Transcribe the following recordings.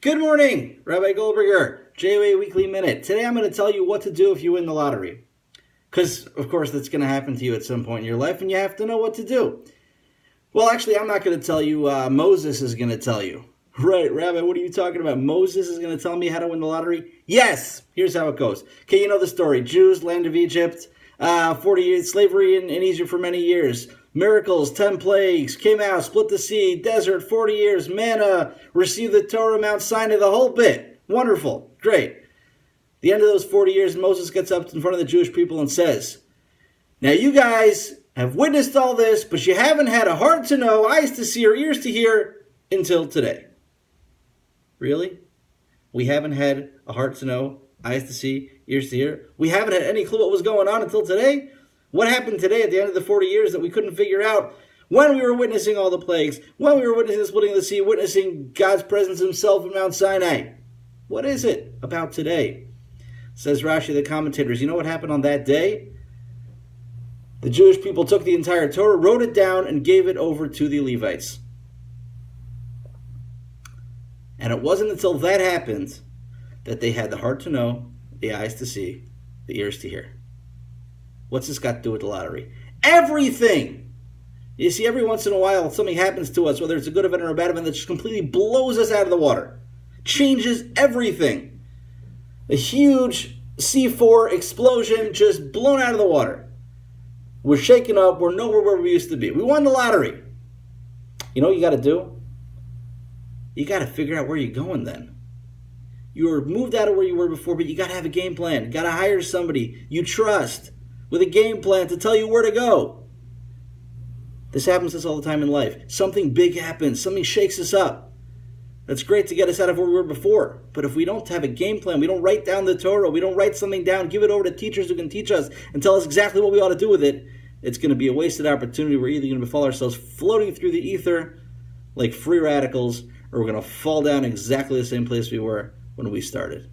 Good morning, Rabbi Goldberger, JOA Weekly Minute. Today I'm going to tell you what to do if you win the lottery. Because, of course, that's going to happen to you at some point in your life, and you have to know what to do. Well, actually, I'm not going to tell you. Moses is going to tell you. Right, Rabbi, what are you talking about? Moses is going to tell me how to win the lottery? Yes! Here's how it goes. Okay, you know the story. Jews, land of Egypt, 40 years, slavery in Egypt for many years. Miracles, 10 plagues, came out, split the sea, desert, 40 years, manna, received the Torah, Mount Sinai, the whole bit. Wonderful. Great. The end of those 40 years, Moses gets up in front of the Jewish people and says, now you guys have witnessed all this, but you haven't had a heart to know, eyes to see, or ears to hear until today. Really? We haven't had a heart to know, eyes to see, ears to hear? We haven't had any clue what was going on until today? What happened today at the end of the 40 years that we couldn't figure out when we were witnessing all the plagues, when we were witnessing the splitting of the sea, witnessing God's presence himself in Mount Sinai? What is it about today? Says Rashi, the commentators, you know what happened on that day? The Jewish people took the entire Torah, wrote it down, and gave it over to the Levites. And it wasn't until that happened that they had the heart to know, the eyes to see, the ears to hear. What's this got to do with the lottery? Everything! You see, every once in a while, something happens to us, whether it's a good event or a bad event, that just completely blows us out of the water. Changes everything. A huge C4 explosion just blown out of the water. We're shaken up. We're nowhere where we used to be. We won the lottery. You know what you got to do? You got to figure out where you're going then. You were moved out of where you were before, but you got to have a game plan. You got to hire somebody you trust with a game plan to tell you where to go. This happens to us all the time in life. Something big happens. Something shakes us up. That's great to get us out of where we were before. But if we don't have a game plan, we don't write down the Torah, we don't write something down, give it over to teachers who can teach us and tell us exactly what we ought to do with it, it's going to be a wasted opportunity. We're either going to find ourselves floating through the ether like free radicals, or we're going to fall down exactly the same place we were when we started.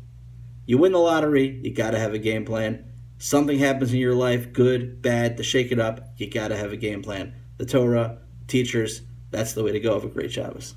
You win the lottery, you got to have a game plan. Something happens in your life, good, bad, to shake it up, you got to have a game plan. The Torah, teachers, that's the way to go. Have a great Shabbos.